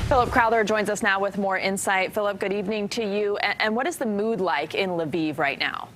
Philip Crowther joins us now with more insight. Philip, good evening to you. And what is the mood like in Lviv right now?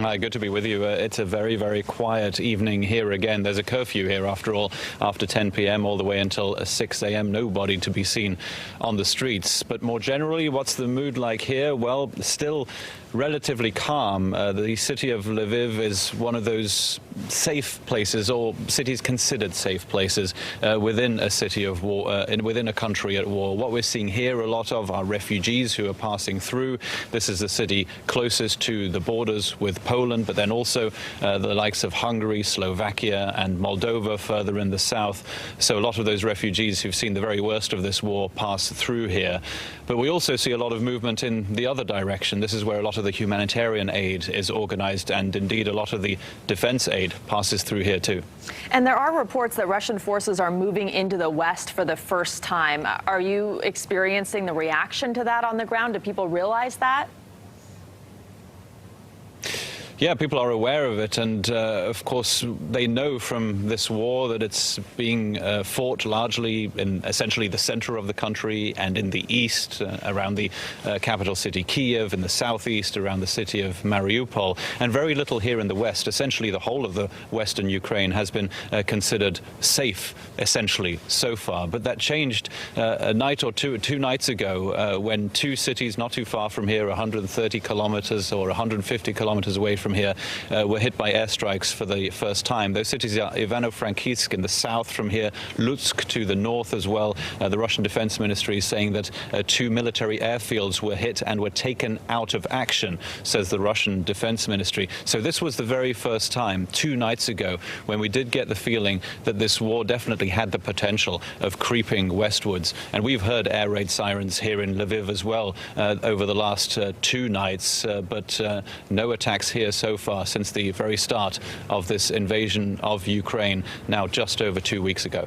Hi, good to be with you. It's a very, very quiet evening here again. There's a curfew here, after all, after 10 p.m. all the way until 6 a.m. Nobody to be seen on the streets. But more generally, what's the mood like here? Well, still relatively calm. The city of Lviv is one of those safe places, or cities considered safe places, within a city of war, within a country at war. What we're seeing here a lot of are refugees who are passing through. This is the city closest to the borders with Poland, but then also the likes of Hungary, Slovakia and Moldova further in the south. So a lot of those refugees who've seen the very worst of this war pass through here. But we also see a lot of movement in the other direction. This is where a lot of the humanitarian aid is organized, and indeed a lot of the defense aid passes through here too. And there are reports that Russian forces are moving into the west for the first time. Are you experiencing the reaction to that on the ground? Do people realize that? Yeah, people are aware of it, and of course they know from this war that it's being fought largely in essentially the center of the country and in the east, around the capital city Kyiv, in the southeast around the city of Mariupol, and very little here in the west. Essentially the whole of the western Ukraine has been considered safe, essentially, so far. But that changed a night or two nights ago when two cities not too far from here, 130 kilometers or 150 kilometers away from here, were hit by airstrikes for the first time. Those cities are Ivano-Frankivsk in the south from here, Lutsk to the north as well. The Russian Defense Ministry is saying that two military airfields were hit and were taken out of action, says the Russian Defense Ministry. So this was the very first time, 2 nights ago, when we did get the feeling that this war definitely had the potential of creeping westwards. And we've heard air raid sirens here in Lviv as well over the last 2 nights, but no attacks here so far since the very start of this invasion of Ukraine, now just over 2 weeks ago.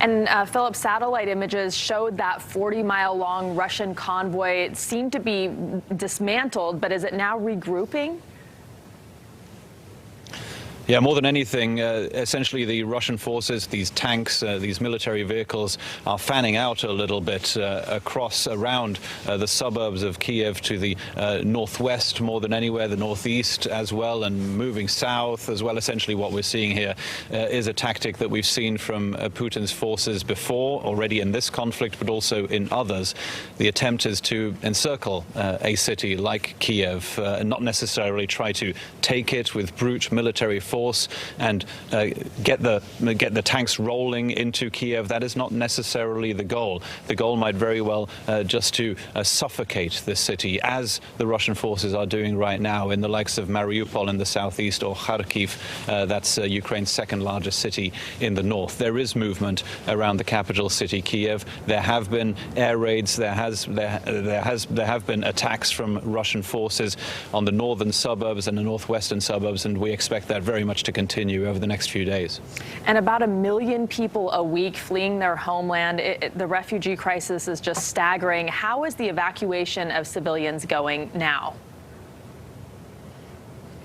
And Philip, satellite images showed that 40-mile-long Russian convoy seemed to be dismantled, but is it now regrouping? Yeah, more than anything, essentially the Russian forces, these tanks, these military vehicles, are fanning out a little bit around the suburbs of Kyiv to the northwest more than anywhere, the northeast as well, and moving south as well. Essentially what we're seeing here is a tactic that we've seen from Putin's forces before, already in this conflict, but also in others. The attempt is to encircle a city like Kyiv, and not necessarily try to take it with brute military force and get the tanks rolling into Kyiv. That is not necessarily the goal. The goal might very well just to suffocate the city, as the Russian forces are doing right now in the likes of Mariupol in the southeast, or Kharkiv, that's Ukraine's second largest city in the north. There is movement around the capital city Kyiv. There have been air raids. There have been attacks from Russian forces on the northern suburbs and the northwestern suburbs, and we expect that very much to continue over the next few days. And about 1 million people a week fleeing their homeland. The refugee crisis is just staggering. How is the evacuation of civilians going now?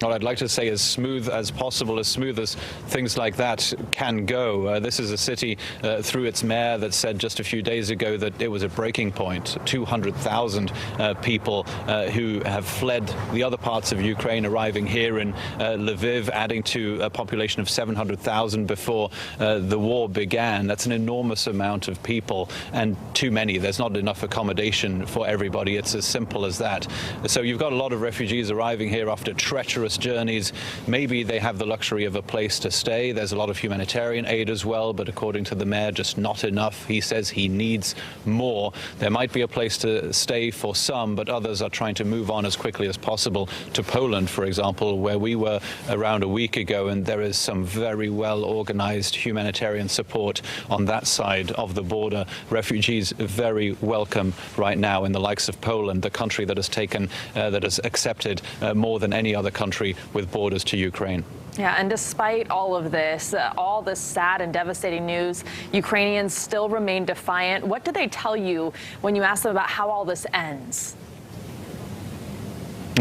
Well, I'd like to say as smooth as possible, as smooth as things like that can go. This is a city through its mayor that said just a few days ago that it was a breaking point. 200,000 people who have fled the other parts of Ukraine arriving here in Lviv, adding to a population of 700,000 before the war began. That's an enormous amount of people, and too many. There's not enough accommodation for everybody. It's as simple as that. So you've got a lot of refugees arriving here after treacherous journeys. Maybe they have the luxury of a place to stay. There's a lot of humanitarian aid as well, but according to the mayor, just not enough. He says he needs more. There might be a place to stay for some, but others are trying to move on as quickly as possible to Poland, for example, where we were around a week ago, and there is some very well organized humanitarian support on that side of the border. Refugees very welcome right now in the likes of Poland, the country that has taken, that has accepted more than any other country with borders to Ukraine. Yeah, and despite all of this, all this sad and devastating news, Ukrainians still remain defiant. What do they tell you when you ask them about how all this ends?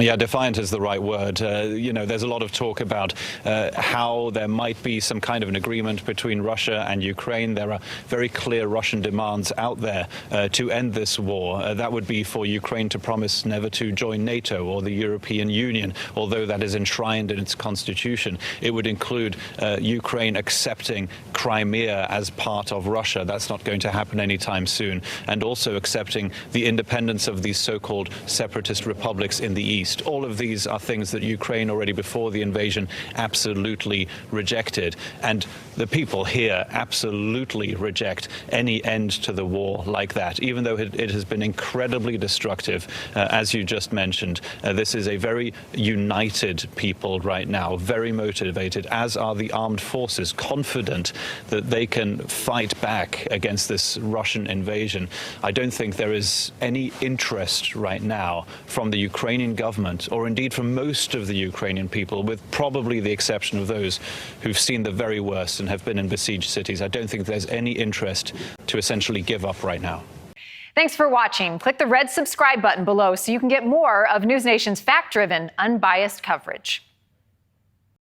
Yeah, defiant is the right word. There's a lot of talk about how there might be some kind of an agreement between Russia and Ukraine. There are very clear Russian demands out there to end this war. That would be for Ukraine to promise never to join NATO or the European Union, although that is enshrined in its constitution. It would include Ukraine accepting Crimea as part of Russia. That's not going to happen anytime soon. And also accepting the independence of these so-called separatist republics in the east. All of these are things that Ukraine already before the invasion absolutely rejected. And the people here absolutely reject any end to the war like that, even though it has been incredibly destructive, as you just mentioned. This is a very united people right now, very motivated, as are the armed forces, confident that they can fight back against this Russian invasion. I don't think there is any interest right now from the Ukrainian government, or indeed from most of the Ukrainian people, with probably the exception of those who've seen the very worst and have been in besieged cities. I don't think there's any interest to essentially give up right now. Thanks for watching. Click the red subscribe button below so you can get more of NewsNation's fact-driven, unbiased coverage.